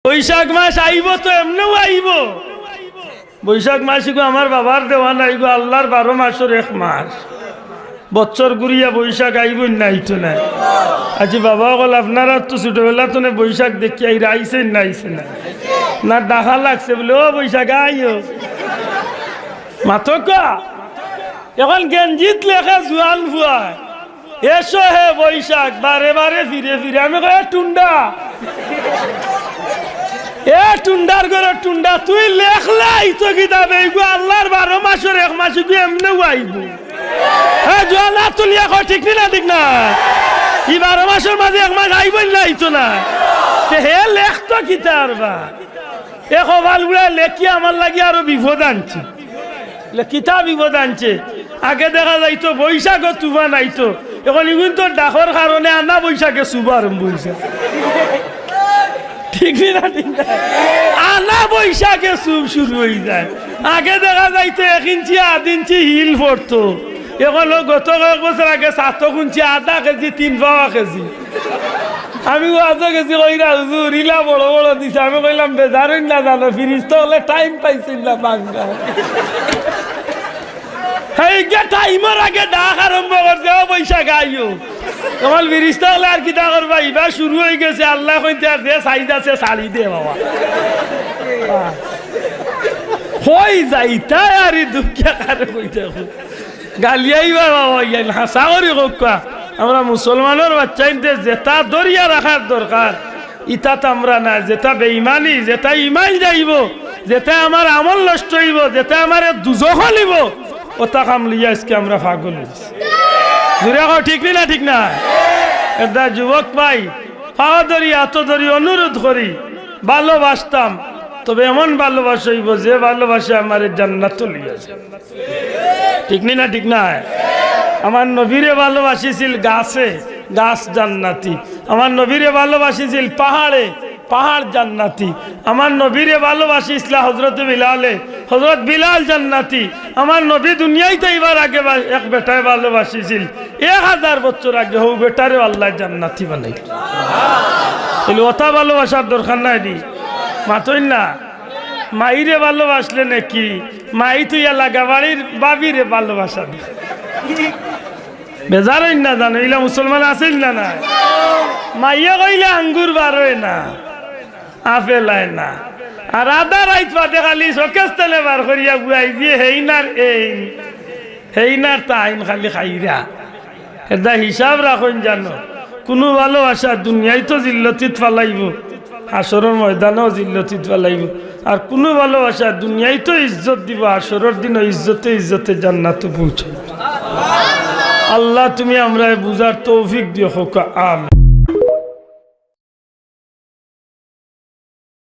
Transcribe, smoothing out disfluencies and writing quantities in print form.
বৈশাখ মাস আইব তো এমনিও আইব। বৈশাখ মাস গো আমার বাবার দেওয়া নাই গো, আল্লাহর 12 মাসের এক মাস। বছর ঘুরিয়া বৈশাখ আইব নাইতো না। আচ্ছা বাবা বল আপনারা তো ছোটবেলা তো বৈশাখ দেখি আইসেন না আইসে না না দেখা লাগছে বলে ও বৈশাখ আইও মাথক এখন গেঞ্জিত লেখা জোয়ান ফুয়ায় এসো হে বৈশাখ বারে বারে ফিরে ফিরে আমি কয় টুন্ডা এ টুন্ডার ঘরে টুন্ডা তুই লেখলাই তো কিতাব এইগো আল্লাহর 12 মাসের এক মাস তুই এমনি আইব। হ্যাঁ জোয়ানা তুলিয়া কয় ঠিক না ঠিক না ই 12 মাসের মাঝে এক মাস আইব না আইতো না হে লেখ তো কিতার বা এ কবাল গুলা লেখি আমার লাগি আরো বিপদ আনছে কিতা বিপদ আনছে। আগে দেখা যাইতো বৈশাখও তুফান আইতো, এখন ইগুন তো ডাকর কারণে আনা বৈশাখে চুবা আরম্ভ হয়েছে। ঠিক না ঠিক না আনা বৈশাখে চুপ শুরু হয়ে যায়। আগে দেখা যাইতো 1 ইঞ্চি 8 ইঞ্চি হিল পড়তো, এখন গত কয়েক বছর আগে 7 ইঞ্চি আধা কেজি 3 পাওয়া কেজি। আমি আধা কেজি কইরা হুজুর ইলা বড় বড় দিছে। আমি কইলাম বেজারই না জানো ফিরিস তো হলে টাইম পাইছিল না বাংলা টাইমের আগে ডাক আরম্ভ করছে ও বৈশাখ আইও তোমার ফিরিস্তা হলে আর কি তা করবা এবার শুরু হয়ে গেছে। আল্লাহ কইতে আর যে সাইজ আছে শাড়ি দে বাবা হই যাইতা আর দুঃখিয়া কারে কইতে গালিয়াইবা বাবা ইয়াল হাসা করি কোকা। আমরা মুসলমানের বাচ্চাইতে যেটা দরিয়া রাখার দরকার ইটা আমরা না, যেটা বেঈমানি যেটা ইমান যাইব, যেটা আমার আমল নষ্ট হইব, যেটা আমার দুজখ হলিব ওটা কাম লিয়া আজকে আমরা পাগল হইছি। জুড়ে কও ঠিক না ঠিক না? এটা যুবক ভাই পাওয়া ধরি এত ধরি অনুরোধ করি ভালোবাসতাম, তবে এমন ভালোবাসা হইব যে ভালোবাসা আমার জান্নাত লিয়া যায়। ঠিক না ঠিক না? আমার নবীরে ভালোবাসিছিল গাছে, গাছ জান্নাতি। আমার নবীরে ভালোবাসিছিল পাহাড়ে, পাহাড় জান্নাতি। আমার নবীরে ভালোবাসিছিল হযরত বিলালে, হযরত বিলাল জান্নাতি। আমার নবী দুনিয়াইতে এবার আগে এক বেটায় ভালোবাসিছিল 1000 বছর আগে, হৌ বেটারে আল্লাহ জান্নাতি বানাই। তাহলে ওটা ভালোবাসার দরকার নাই দি মাতই না। মাইরে ভালোবাসলে নাকি মাই তুই এলাকা বাড়ির বাবিরে ভালোবাসা দি বেজারই না জানো ইলা মুসলমান আছিল না না। মাইয়া কইলে আঙ্গুর বারোয় না আপেল আয় না, আর আধা রাইত পাতে খালি শোকেস তেলে বার করিয়া বুয়াই দিয়ে হেইনার টাইম খালি খাইরা। এটা হিসাব রাখুন জানো, কোনো ভালোবাসা দুনিয়ায় তো জিল্লতিত ফালাইব, হাসরের ময়দানেও জিল্লতিত ফালাইব। আর কোনো ভালোবাসা দুনিয়ায় তো ইজ্জত দিব, হাসরের দিনও ইজ্জতে ইজ্জতে জান্নাতে পৌঁছাইব। আল্লাহ তুমি আমরা বুঝার তৌফিক দিও হোক, আমিন।